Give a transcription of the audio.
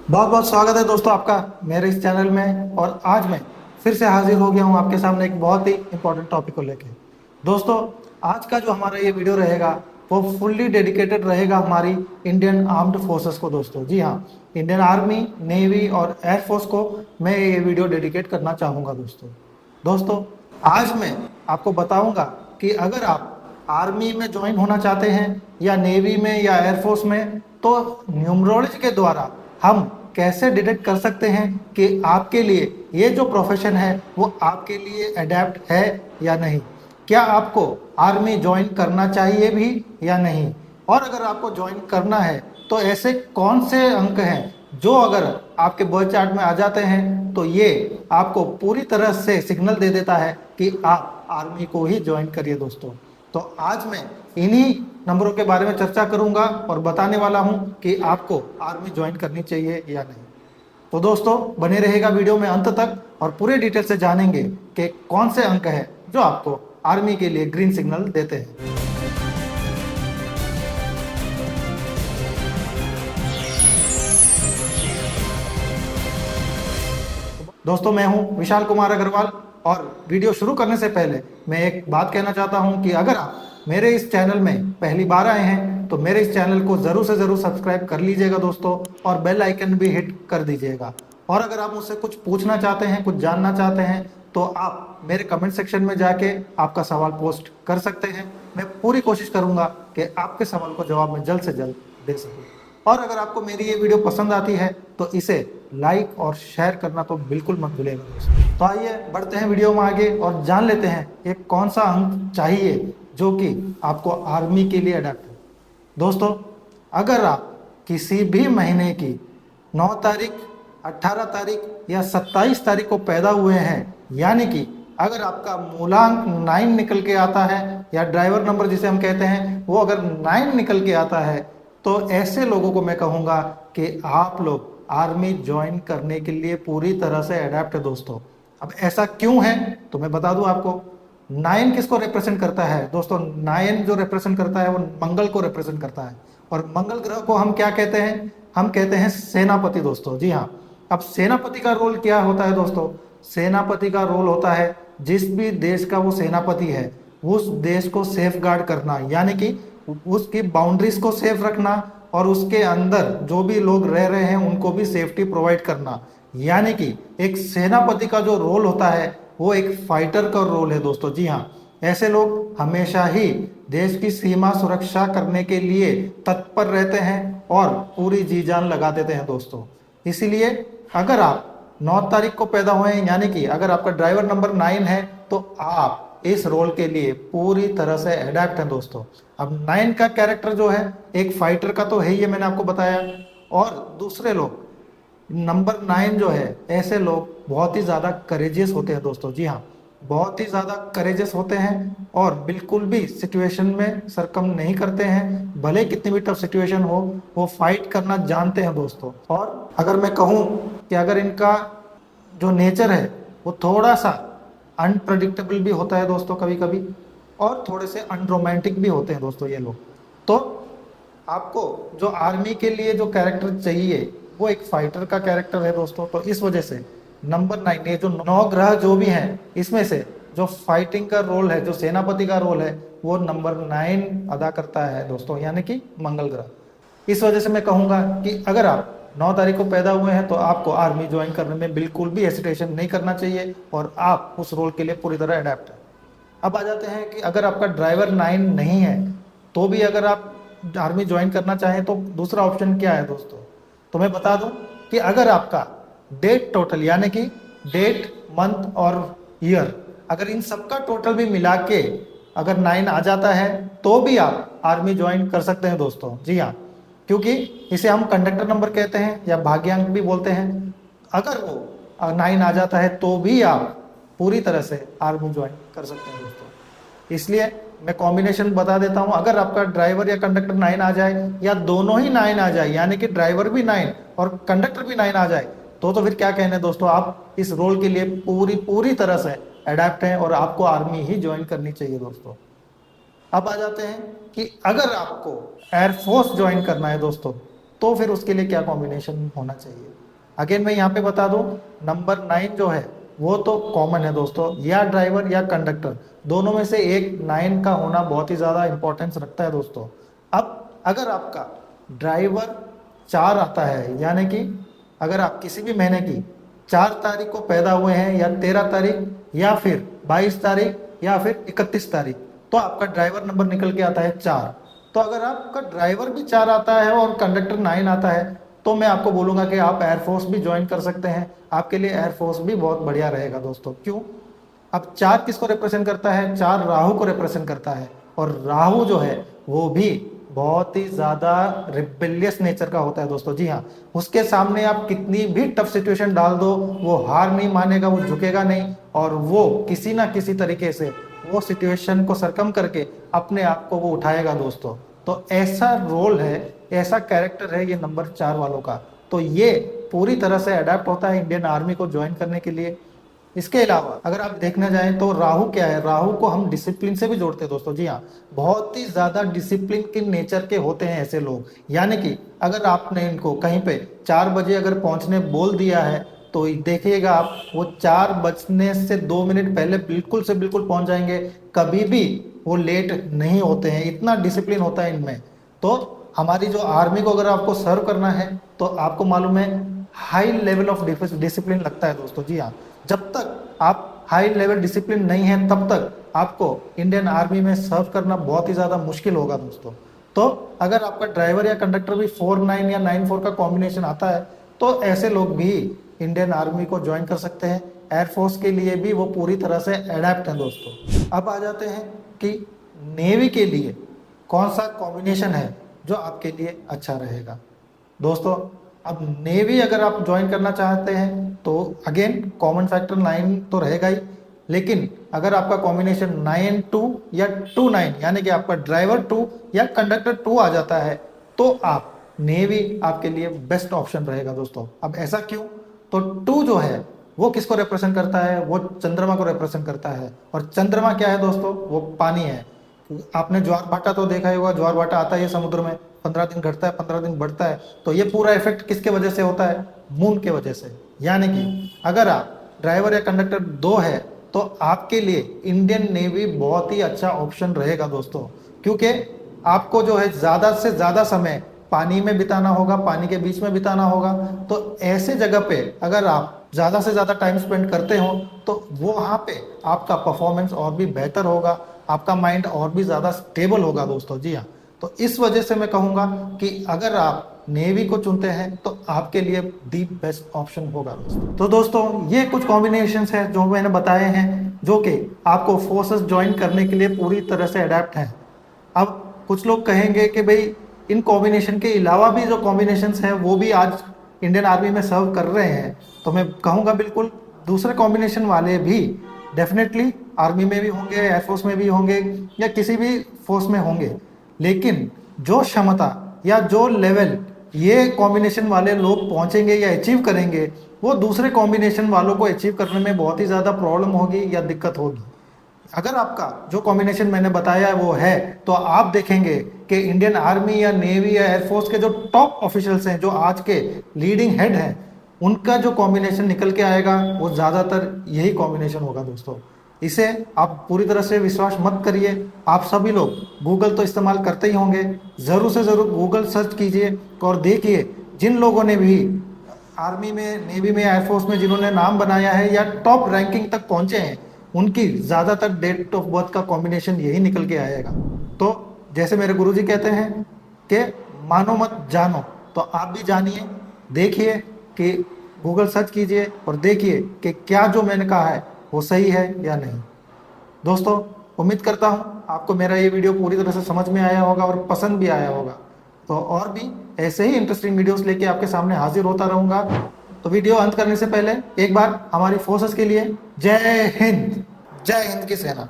बहुत बहुत स्वागत है दोस्तों आपका मेरे इस चैनल में। और आज मैं फिर से हाजिर हो गया हूं आपके सामने एक बहुत ही इंपॉर्टेंट टॉपिक को लेके। दोस्तों, आज का जो हमारा ये वीडियो रहेगा वो फुल्ली डेडिकेटेड रहेगा हमारी इंडियन आर्म्ड फोर्सेस को। दोस्तों जी हाँ, इंडियन आर्मी, नेवी और एयरफोर्स को मैं ये वीडियो डेडिकेट करना चाहूँगा। दोस्तों, आज मैं आपको बताऊंगा कि अगर आप आर्मी में ज्वाइन होना चाहते हैं या नेवी में या एयरफोर्स में, तो न्यूमरोलॉजी के द्वारा हम कैसे डिटेक्ट कर सकते हैं कि आपके लिए ये जो प्रोफेशन है वो आपके लिए अडेप्ट है या नहीं। क्या आपको आर्मी ज्वाइन करना चाहिए भी या नहीं, और अगर आपको ज्वाइन करना है तो ऐसे कौन से अंक हैं जो अगर आपके बर्थ चार्ट में आ जाते हैं तो ये आपको पूरी तरह से सिग्नल दे देता है कि आप आर्मी को ही ज्वाइन करिए। तो आज मैं इन्हीं नंबरों के बारे में चर्चा करूंगा और बताने वाला हूं कि आपको आर्मी ज्वाइन करनी चाहिए या नहीं। तो दोस्तों, बने रहेगा वीडियो में अंत तक और पूरे डिटेल से जानेंगे कि कौन से अंक है जो आपको आर्मी के लिए ग्रीन सिग्नल देते हैं। दोस्तों, मैं हूं विशाल कुमार अग्रवाल और वीडियो शुरू करने से पहले मैं एक बात कहना चाहता हूं कि अगर आप मेरे इस चैनल में पहली बार आए हैं तो मेरे इस चैनल को ज़रूर से ज़रूर सब्सक्राइब कर लीजिएगा दोस्तों, और बेल आइकन भी हिट कर दीजिएगा। और अगर आप मुझसे कुछ पूछना चाहते हैं, कुछ जानना चाहते हैं, तो आप मेरे कमेंट सेक्शन में जाके आपका सवाल पोस्ट कर सकते हैं। मैं पूरी कोशिश करूँगा कि आपके सवाल को जवाब मैं जल्द से जल्द दे सकूँ। और अगर आपको मेरी ये वीडियो पसंद आती है तो इसे लाइक और शेयर करना तो बिल्कुल मत भूलिएगा दोस्तों। तो आइए बढ़ते हैं वीडियो में आगे और जान लेते हैं एक कौन सा अंक चाहिए जो कि आपको आर्मी के लिए अडेप्ट है। दोस्तों, अगर आप किसी भी महीने की 9 तारीख, 18 तारीख या 27 तारीख को पैदा हुए हैं, यानी कि अगर आपका मूलांक 9 निकल के आता है या ड्राइवर नंबर जिसे हम कहते हैं वो अगर 9 निकल के आता है, तो ऐसे लोगों को मैं कहूँगा कि आप लोग आर्मी ज्वाइन करने के लिए पूरी तरह से अडेप्ट है दोस्तों। अब ऐसा क्यों है तो मैं बता दूं आपको। 9 किसको रिप्रेजेंट करता है दोस्तों? 9 जो रिप्रेजेंट करता है वो मंगल को रिप्रेजेंट करता है। और मंगल ग्रह को हम क्या कहते हैं? हम कहते हैं सेनापति दोस्तों। जी हाँ। अब सेनापति का रोल क्या होता है दोस्तों? सेनापति का रोल होता है जिस भी देश का वो सेनापति है उस देश को सेफ गार्ड करना, यानी कि उसकी बाउंड्रीज को सेफ रखना और उसके अंदर जो भी लोग रह रहे हैं उनको भी सेफ्टी प्रोवाइड करना। यानी कि एक सेनापति का जो रोल होता है वो एक फाइटर का रोल है दोस्तों। जी हाँ, ऐसे लोग हमेशा ही देश की सीमा सुरक्षा करने के लिए तत्पर रहते हैं और पूरी जी जान लगा देते हैं दोस्तों। इसीलिए अगर आप 9 तारीख को पैदा हुए हैं, यानी कि अगर आपका ड्राइवर नंबर 9 है, तो आप इस रोल के लिए पूरी तरह से अडेप्ट हैं दोस्तों। अब 9 का कैरेक्टर जो है एक फाइटर का तो है ही, मैंने आपको बताया। और दूसरे लोग नंबर 9 जो है, ऐसे लोग बहुत ही ज़्यादा करेजियस होते हैं दोस्तों। जी हाँ, बहुत ही ज़्यादा करेजियस होते हैं और बिल्कुल भी सिचुएशन में सरकम नहीं करते हैं। भले कितनी भी टफ सिचुएशन हो, वो फाइट करना जानते हैं दोस्तों। और अगर मैं कहूँ कि अगर इनका जो नेचर है वो थोड़ा सा अनप्रडिक्टेबल भी होता है दोस्तों कभी कभी, और थोड़े से अनरोमांटिक भी होते हैं दोस्तों ये लोग। तो आपको जो आर्मी के लिए जो कैरेक्टर चाहिए वो एक फाइटर का कैरेक्टर है दोस्तों। तो इस वजह से नंबर 9, ये जो 9 ग्रह जो भी हैं इसमें से जो फाइटिंग का रोल है, जो सेनापति का रोल है, वो नंबर 9 अदा करता है दोस्तों, यानी कि मंगल ग्रह। इस वजह से मैं कहूँगा कि अगर आप 9 तारीख को पैदा हुए हैं तो आपको आर्मी ज्वाइन करने में बिल्कुल भी हेसिटेशन नहीं करना चाहिए और आप उस रोल के लिए पूरी तरह अडेप्ट है। अब आ जाते हैं कि अगर आपका ड्राइवर 9 नहीं है तो भी अगर आप आर्मी ज्वाइन करना चाहें तो दूसरा ऑप्शन क्या है दोस्तों? तो मैं बता दूं कि अगर आपका डेट टोटल, यानी कि डेट, मंथ और ईयर, अगर इन सबका टोटल भी मिला के अगर 9 आ जाता है तो भी आप आर्मी ज्वाइन कर सकते हैं दोस्तों। जी हाँ, क्योंकि इसे हम कंडक्टर नंबर कहते हैं या भाग्यांक भी बोलते हैं। अगर वो 9 आ जाता है तो भी आप पूरी तरह से आर्मी ज्वाइन कर सकते हैं दोस्तों। इसलिए मैं कॉम्बिनेशन बता देता हूं। अगर आपका ड्राइवर या कंडक्टर 9 आ जाए या दोनों ही 9 आ जाए, यानी कि ड्राइवर भी 9 और कंडक्टर भी 9 आ जाए, तो फिर क्या कहने दोस्तों, आप इस रोल के लिए पूरी तरह से अडेप्ट हैं और आपको आर्मी ही ज्वाइन करनी चाहिए दोस्तों। अब आ जाते हैं कि अगर आपको एयरफोर्स ज्वाइन करना है दोस्तों, तो फिर उसके लिए क्या कॉम्बिनेशन होना चाहिए। अगेन मैं यहाँ पे बता दूं, नंबर 9 जो है वो तो कॉमन है दोस्तों, या ड्राइवर या कंडक्टर, दोनों में से एक 9 का होना बहुत ही ज़्यादा इंपॉर्टेंस रखता है दोस्तों। अब अगर आपका ड्राइवर 4 आता है, यानी कि अगर आप किसी भी महीने की 4 तारीख को पैदा हुए हैं, या 13 तारीख, या फिर 22 तारीख, या फिर 31 तारीख, तो आपका ड्राइवर नंबर निकल के आता है 4। तो अगर आपका ड्राइवर भी 4 आता है और कंडक्टर 9 आता है, तो मैं आपको बोलूंगा कि आप एयरफोर्स भी ज्वाइन कर सकते हैं। आपके लिए एयरफोर्स भी बहुत बढ़िया रहेगा दोस्तों। क्यों? अब 4 किसको रिप्रेजेंट करता है? 4 राहु को रिप्रेजेंट करता है, और राहु जो है वो भी बहुत ही ज्यादा रिबेलियस नेचर का होता है दोस्तों। जी हाँ, उसके सामने आप कितनी भी टफ सिचुएशन डाल दो, वो हार नहीं मानेगा, वो झुकेगा नहीं, और वो किसी ना किसी तरीके से वो सिचुएशन को सरकम करके अपने आप को वो उठाएगा दोस्तों। तो ऐसा रोल है, ऐसा कैरेक्टर है ये नंबर 4 वालों का। तो ये पूरी तरह से अडेप्ट होता है इंडियन आर्मी को ज्वाइन करने के लिए। इसके अलावा अगर आप देखना चाहें तो राहु क्या है, राहु को हम डिसिप्लिन से भी जोड़ते हैं दोस्तों। जी हाँ, बहुत ही ज्यादा डिसिप्लिन के नेचर के होते हैं ऐसे लोग। यानी कि अगर आपने इनको कहीं पे 4 बजे अगर पहुंचने बोल दिया है, तो देखिएगा आप, वो 4 बजने से 2 मिनट पहले बिल्कुल से बिल्कुल पहुंच जाएंगे, कभी भी वो लेट नहीं होते हैं। इतना डिसिप्लिन होता है इनमें। तो हमारी जो आर्मी को अगर आपको सर्व करना है, तो आपको मालूम है हाई लेवल ऑफ डिसिप्लिन लगता है दोस्तों। जी हाँ, जब तक आप हाई लेवल डिसिप्लिन नहीं है, तब तक आपको इंडियन आर्मी में सर्व करना बहुत ही ज़्यादा मुश्किल होगा दोस्तों। तो अगर आपका ड्राइवर या कंडक्टर भी 4-9 या 9-4 का कॉम्बिनेशन आता है, तो ऐसे लोग भी इंडियन आर्मी को ज्वाइन कर सकते हैं। एयरफोर्स के लिए भी वो पूरी तरह से एडेप्ट हैं दोस्तों। अब आ जाते हैं कि नेवी के लिए कौन सा कॉम्बिनेशन है जो आपके लिए अच्छा रहेगा दोस्तों। अब नेवी अगर आप ज्वाइन करना चाहते हैं, तो अगेन कॉमन फैक्टर 9 तो रहेगा ही, लेकिन अगर आपका कॉम्बिनेशन 9-2 या 2-9, यानी कि आपका ड्राइवर 2 या कंडक्टर 2 आ जाता है, तो आप नेवी आपके लिए बेस्ट ऑप्शन रहेगा दोस्तों। अब ऐसा क्यों? तो 2 जो है वो किसको रिप्रेजेंट करता है? वो चंद्रमा को रिप्रेजेंट करता है। और चंद्रमा क्या है दोस्तों? वो पानी है। आपने ज्वार भाटा तो देखा ही होगा, ज्वार भाटा आता है समुद्र में, 15 दिन घटता है, 15 दिन बढ़ता है। तो ये पूरा इफेक्ट किसके वजह से होता है? मून के वजह से। यानी कि अगर आप ड्राइवर या कंडक्टर 2 है, तो आपके लिए इंडियन नेवी बहुत ही अच्छा ऑप्शन रहेगा दोस्तों। क्योंकि आपको जो है ज़्यादा से ज़्यादा समय पानी में बिताना होगा, पानी के बीच में बिताना होगा। तो ऐसे जगह पे अगर आप ज़्यादा से ज़्यादा टाइम स्पेंड करते हो, तो वो वहाँ पे आपका परफॉर्मेंस और भी बेहतर होगा, आपका माइंड और भी ज़्यादा स्टेबल होगा दोस्तों। जी हाँ, तो इस वजह से मैं कहूँगा कि अगर आप नेवी को चुनते हैं, तो आपके लिए दी बेस्ट ऑप्शन होगा दोस्तों। तो दोस्तों, ये कुछ कॉम्बिनेशंस हैं जो मैंने बताए हैं, जो कि आपको फोर्सेस ज्वाइन करने के लिए पूरी तरह से अडेप्ट हैं। अब कुछ लोग कहेंगे कि भाई इन कॉम्बिनेशन के अलावा भी जो कॉम्बिनेशंस हैं वो भी आज इंडियन आर्मी में सर्व कर रहे हैं, तो मैं कहूँगा बिल्कुल दूसरे कॉम्बिनेशन वाले भी डेफिनेटली आर्मी में भी होंगे, एयरफोर्स में भी होंगे, या किसी भी फोर्स में होंगे। लेकिन जो क्षमता या जो लेवल ये कॉम्बिनेशन वाले लोग पहुंचेंगे या अचीव करेंगे, वो दूसरे कॉम्बिनेशन वालों को अचीव करने में बहुत ही ज़्यादा प्रॉब्लम होगी या दिक्कत होगी। अगर आपका जो कॉम्बिनेशन मैंने बताया है वो है, तो आप देखेंगे कि इंडियन आर्मी या नेवी या एयरफोर्स के जो टॉप ऑफिशियल्स हैं, जो आज के लीडिंग हेड हैं, उनका जो कॉम्बिनेशन निकल के आएगा वो ज़्यादातर यही कॉम्बिनेशन होगा दोस्तों। इसे आप पूरी तरह से विश्वास मत करिए। आप सभी लोग गूगल तो इस्तेमाल करते ही होंगे, ज़रूर से ज़रूर गूगल सर्च कीजिए और देखिए जिन लोगों ने भी आर्मी में, नेवी में, एयरफोर्स में जिन्होंने नाम बनाया है या टॉप रैंकिंग तक पहुंचे हैं, उनकी ज़्यादातर डेट ऑफ बर्थ का कॉम्बिनेशन यही निकल के आएगा। तो जैसे मेरे गुरुजी कहते हैं कि मानो मत जानो, तो आप भी जानिए, देखिए कि गूगल सर्च कीजिए और देखिए कि क्या जो मैंने कहा है वो सही है या नहीं। दोस्तों, उम्मीद करता हूँ आपको मेरा ये वीडियो पूरी तरह से समझ में आया होगा और पसंद भी आया होगा। तो और भी ऐसे ही इंटरेस्टिंग वीडियोस लेके आपके सामने हाजिर होता रहूँगा। तो वीडियो अंत करने से पहले एक बार हमारी फोर्सेस के लिए जय हिंद की सेना।